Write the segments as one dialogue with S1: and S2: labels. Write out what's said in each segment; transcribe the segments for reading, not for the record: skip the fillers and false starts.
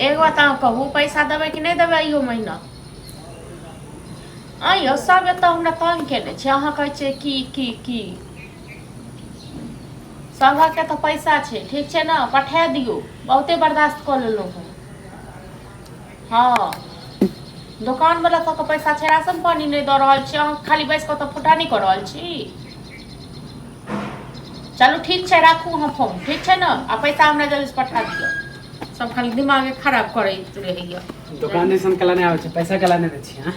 S1: एक बात कहू पैसा देबै कि नहीं देबै अइयो महीना अइयो सब एतऽ हमरा तंग केने छै अहाँ कहै छियै की सबके तो पैसा छै ठीक छै ना पठा दियो बहुते बर्दाश्त कर लेलहुँ हम हाँ दुकान वाला सबके पैसा छै राशन पानी नहीं दऽ रहल छी अहाँ खाली बैस कऽ तऽ फुटानी कऽ रहल छी चलू ठीक छै राखू हम फोन ठीक छै ना आ पैसा हमरा जल्दी से पठा दियो सब खाली दिमाग खराब करैत रहैया
S2: दुकान दिसन कला नहीं आबै छै पैसा कला नहीं दै छी हां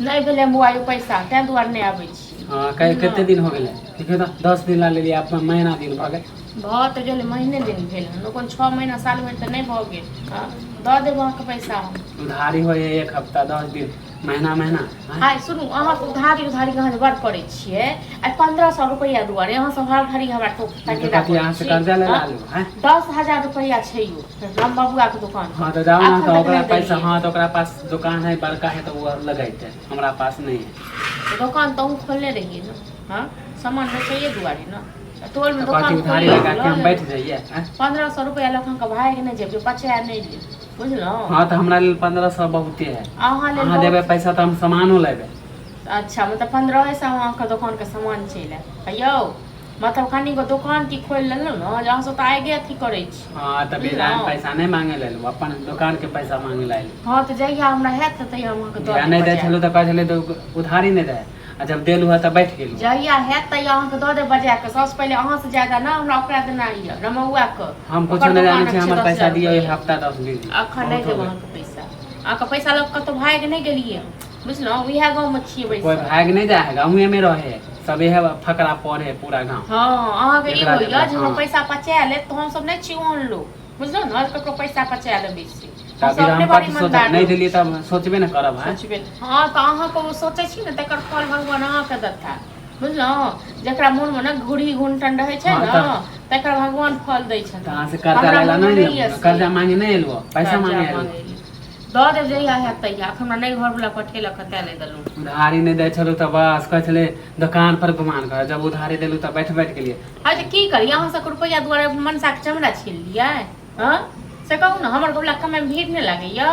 S1: नहीं भेले मोबाइल पैसा तै दुआर नहीं आबै छी
S2: हां कते दिन हो गेलै देखियो त 10 दिन ला लेलिए अपन महीना दिन भ गेल
S1: बहुत गेले महीने दिन भेल लोगन 6 महीना साल भर त नहीं भ गेल हां द देब अहाँ के पैसा हम
S2: उधारी होय एक हफ्ता 10 दिन महीना
S1: हाय सुनू अहाँ उधारी कहाँ बड़ करे छिए आ 1500 रुपया दुआरे अहाँ सब हर घड़ी हमरा ठोक ताकि
S2: यहां से कर्जा ले लालू हैं
S1: 10000 रुपया छै यो राम बाबूआ के दुकान
S2: हां तो जाओ ना तो ओकरा पैसा हां तो ओकरा पास दुकान है बड़का है तो वो लगाइते हमरा पास नहीं है
S1: दुकान तो खोलने रहिए ना हां सामान में चाहिए दुआरे ना तोल में दुकान
S2: उधारी लगा के हम बैठ जाइए
S1: 1500 रुपया लखन का भाई के नहीं जेब पचा नहीं ले बुझलो
S2: हां तो हमरा लेल 1500 बहुते है
S1: अहाँ
S2: देबे पैसा तो हम सामानो लेबे
S1: अच्छा मतलब 15 से अहाँ के दुकान के सामान चले अयो मतलब खानी को दुकान की खोल लेलो ना जहां से तो आगे अथी करे छी
S2: हां त बेजान पैसा नहीं मांगे लेलो अपन दुकान के पैसा मांगे लाइल
S1: हां तो जइया हमरा है त तइया हम के
S2: दो नहीं दे छलो त कह छले तो उधारी नहीं दे आ जब देलु है त बैठ गेलु
S1: जइया है तइया अहाँ के दो दे बजा के सबसे पहले अहाँ से ज्यादा ना हमरा ओकरा देना है रमौआ के
S2: हम कुछ नहीं जाने छी हमर पैसा दियो एक हफ्ता 10 दिन
S1: अखन नहीं देब अहाँ के पैसा आ के पैसा लोग के तो भाग नहीं गेलिए बुझलो इहा गांव में छिए बैठ
S2: कोई भाग नहीं जाए गांव में रहे सबे है फकरा पड़े पूरा गांव
S1: हां अहाँ के ई होइया जे हम पैसा पचा ले तो हम सब नहीं छी ओन लो बुझलो ना ककरो पैसा पचा ले बेसी
S2: हम पार्टी सोच नहीं देलिए तब सोचबे न करब हां
S1: सोचबे हां त अहाँ को सोचे छी न तकर फल भगवान अहाँ के देता बुझलो जेकरा मन में न घुड़ी घुंटन रहे छै न तकर भगवान फल दै छथि
S2: कहां से कर्जा लेला नहीं कर्जा मांगे नहीं एलो पैसा मांगे एलो
S1: दो दे जइया है तइया हमरा नहीं घर वाला पठेला कते नहीं देलु
S2: उधारी नहीं दे छलो त बस कह छले दुकान पर गुमान कर जब उधारी देलु त बैठ के लिए
S1: अच्छा की करी यहां से रुपया द्वारा मनसा के चमड़ा छील लिया हां से कहू ना हमर गोला कमे भीड़ नहीं लागैया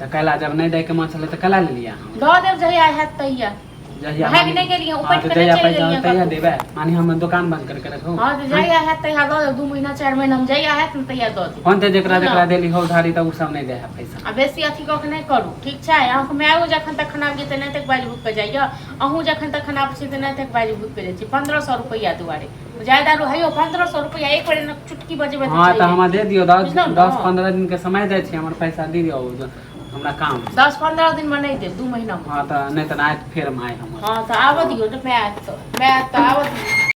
S2: त कला जब नहीं दे के मन छले त कला ले लिया
S1: दो दे जइया है तइया
S2: जइया
S1: भाग नहीं गेलिए ऊपर के
S2: जइया
S1: चले
S2: पैसा
S1: गेलिए
S2: तइया देबे माने हम दुकान बंद करके रखो
S1: हां तो जइया है तइया दो 2 महीना 4 महीना हम जइया है त तइया दो दे
S2: कोन ते जेकरा देली हो उधारी त उ सब नहीं दे है पैसा
S1: आ बेसी अथी क के नहीं करू ठीक छै अहाँ के मायो जखन तक खना जेते नहीं तक बाजी बुक पे जाइया अहू जखन तक खना छी त नहीं तक बाजी बुक पे जाय छी 1500 रुपया दुआरे ज्यादा रहयो 1500 रुपया एक बार न चुटकी बजेबे
S2: हां त हमरा दे दियो 10-15 दिन के समय दे छी हमर पैसा दे दियो हमरा काम
S1: 10-15 दिन में नहीं दे 2 महीना में
S2: हां त नहीं त ना फिर माय हम
S1: हां त आब दियो त मैं तो आब दियो